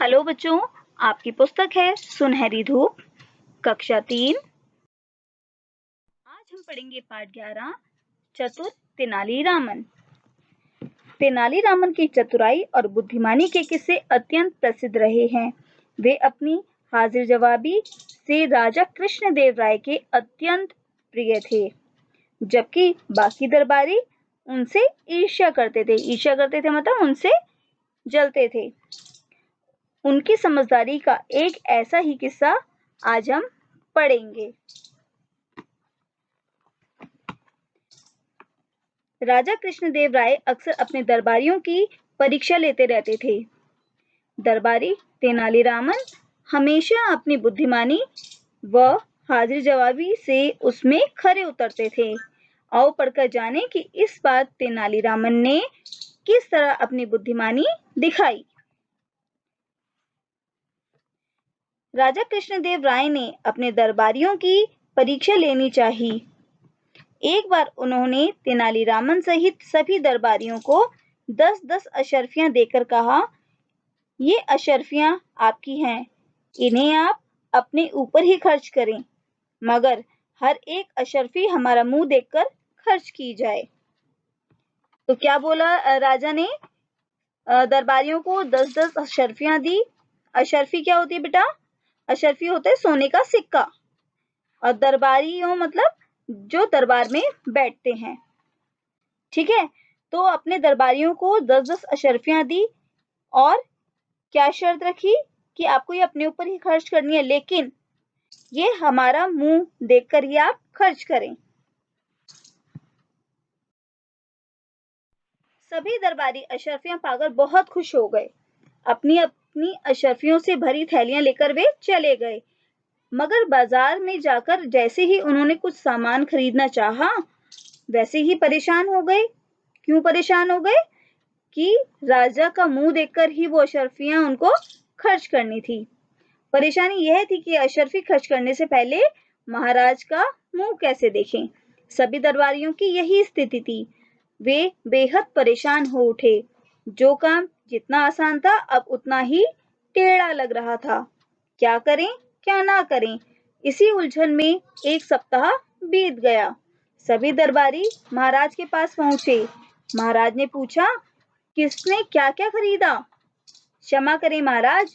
Hello बच्चों, आपकी पुस्तक है सुनहरी धूप, कक्षा 3। आज हम पढ़ेंगे पाठ 11, चतुर तेनालीरामन। तेनालीरामन की चतुराई और बुद्धिमानी के किस्से अत्यंत प्रसिद्ध रहे हैं। वे अपनी हाजिर जवाबी से राजा कृष्णदेव राय के अत्यंत प्रिय थे, जबकि बाकी दरबारी उनसे ईर्ष्या करते थे मतलब उनसे जलते थे। उनकी समझदारी का एक ऐसा ही किस्सा आज हम पढ़ेंगे। राजा कृष्णदेव राय अक्सर अपने दरबारियों की परीक्षा लेते रहते थे। दरबारी तेनालीरामन हमेशा अपनी बुद्धिमानी व हाजिर जवाबी से उसमें खरे उतरते थे। आओ पढ़कर जाने कि इस बार तेनालीरामन ने किस तरह अपनी बुद्धिमानी दिखाई। राजा कृष्णदेव राय ने अपने दरबारियों की परीक्षा लेनी चाहिए। एक बार उन्होंने तेनालीरामन सहित सभी दरबारियों को 10-10 अशर्फियां देकर कहा, ये अशर्फियां आपकी हैं, इन्हें आप अपने ऊपर ही खर्च करें, मगर हर एक अशर्फी हमारा मुंह देखकर खर्च की जाए। तो क्या बोला राजा ने? दरबारियों को 10-10 अशर्फियां दी। अशर्फी क्या होती है बेटा? अशर्फी होता है सोने का सिक्का, और दरबारियों मतलब जो दरबार में बैठते हैं। ठीक है, तो अपने दरबारियों को 10-10 अशर्फियां दी और क्या शर्त रखी कि आपको ये अपने ऊपर ही खर्च करनी है, लेकिन ये हमारा मुंह देखकर ही आप खर्च करें। सभी दरबारी अशर्फियां पाकर बहुत खुश हो गए। अपनी अपनी अशर्फियों से भरी थैलियां लेकर वे चले गए, मगर बाजार में जाकर जैसे ही उन्होंने कुछ सामान खरीदना चाहा, वैसे ही परेशान हो गए। क्यों परेशान हो गए? कि राजा का मुंह देखकर ही वो अशर्फियां उनको खर्च करनी थी। परेशानी यह थी कि अशर्फी खर्च करने से पहले महाराज का मुंह कैसे देखें। सभी दरबारियों की यही स्थिति थी। वे बेहद परेशान हो उठे। जो काम जितना आसान था अब उतना ही टेढ़ा लग रहा था। क्या करें क्या ना करें, इसी उलझन में एक सप्ताह बीत गया। सभी दरबारी महाराज के पास पहुंचे। महाराज ने पूछा, किसने क्या क्या खरीदा? क्षमा करें महाराज,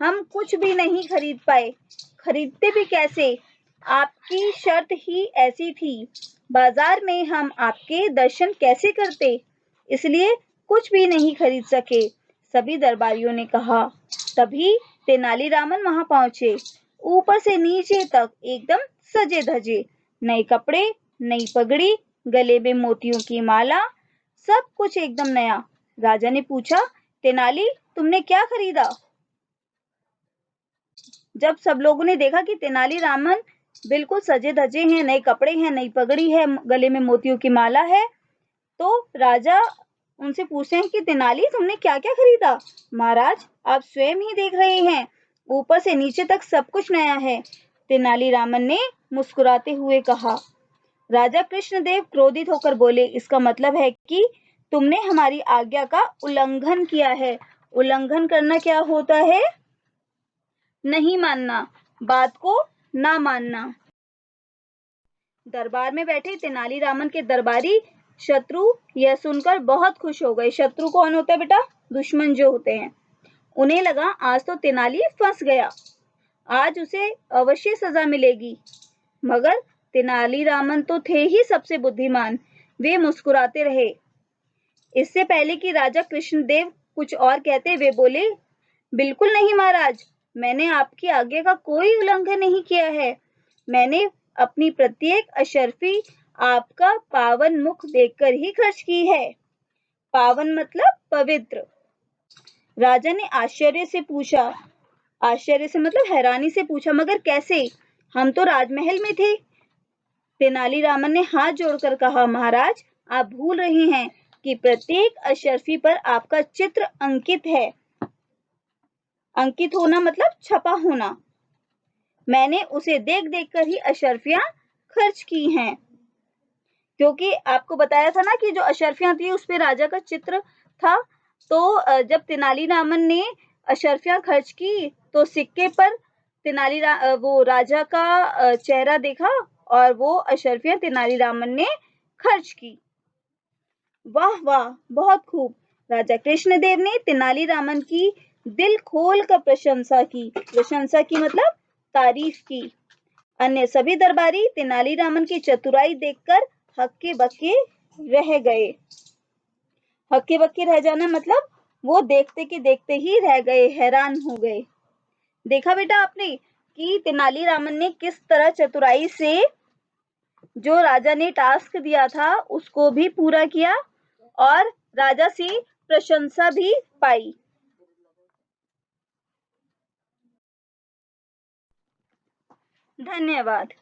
हम कुछ भी नहीं खरीद पाए। खरीदते भी कैसे? आपकी शर्त ही ऐसी थी। बाजार में हम आपके दर्शन कैसे करते, इसलिए कुछ भी नहीं खरीद सके, सभी दरबारियों ने कहा। तभी तेनालीरामन वहां पहुंचे। ऊपर से नीचे तक एकदम सजे धजे, नए कपड़े, नई पगड़ी, गले में मोतियों की माला, सब कुछ एकदम नया। राजा ने पूछा, तेनाली तुमने क्या खरीदा? जब सब लोगों ने देखा कि तेनालीरामन बिल्कुल सजे धजे हैं, नए कपड़े हैं, नई पगड़ी है, गले में मोतियों की माला है, तो राजा उनसे पूछते हैं कि तेनाली तुमने क्या क्या खरीदा? महाराज आप स्वयं ही देख रहे हैं, ऊपर से नीचे तक सब कुछ नया है, तेनालीरामन ने मुस्कुराते हुए कहा। राजा कृष्णदेव क्रोधित होकर बोले, इसका मतलब है कि तुमने हमारी आज्ञा का उल्लंघन किया है। उल्लंघन करना क्या होता है? नहीं मानना, बात को ना मानना। दरबार में बैठे तेनालीरामन के दरबारी शत्रु यह सुनकर बहुत खुश हो गए। शत्रु कौन होता है बेटा? दुश्मन जो होते हैं। उन्हें लगा आज तो तेनाली फंस गया, आज उसे अवश्य सजा मिलेगी। मगर तेनालीरामन तो थे ही सबसे बुद्धिमान। वे मुस्कुराते रहे। इससे पहले कि राजा कृष्णदेव कुछ और कहते, वे बोले, बिल्कुल नहीं महाराज, मैंने आपकी आज्ञा का कोई उल्लंघन नहीं किया है। मैंने अपनी प्रत्येक अशर्फी आपका पावन मुख देखकर ही खर्च की है। पावन मतलब पवित्र। राजा ने आश्चर्य से पूछा, आश्चर्य से मतलब हैरानी से पूछा, मगर कैसे? हम तो राजमहल में थे। तेनालीरामन ने हाथ जोड़कर कहा, महाराज आप भूल रहे हैं कि प्रत्येक अशर्फी पर आपका चित्र अंकित है। अंकित होना मतलब छपा होना। मैंने उसे देख देख कर ही अशर्फियां खर्च की हैं। क्योंकि आपको बताया था ना कि जो अशर्फियां थी उस पे राजा का चित्र था। तो जब तेनालीरामन ने अशर्फियां खर्च की तो सिक्के पर वो राजा का चेहरा देखा और वो अशर्फियां तेनालीरामन ने खर्च की। वाह वाह, बहुत खूब। राजा कृष्णदेव ने तेनालीरामन की दिल खोल कर प्रशंसा की। प्रशंसा की मतलब तारीफ की। अन्य सभी दरबारी तेनालीरामन की चतुराई देखकर हक्के बक्के रह गए। हक्के बक्के रह जाना मतलब वो देखते के देखते ही रह गए, हैरान हो गए। देखा बेटा आपने कि तेनालीरामन ने किस तरह चतुराई से जो राजा ने टास्क दिया था उसको भी पूरा किया और राजा से प्रशंसा भी पाई। धन्यवाद।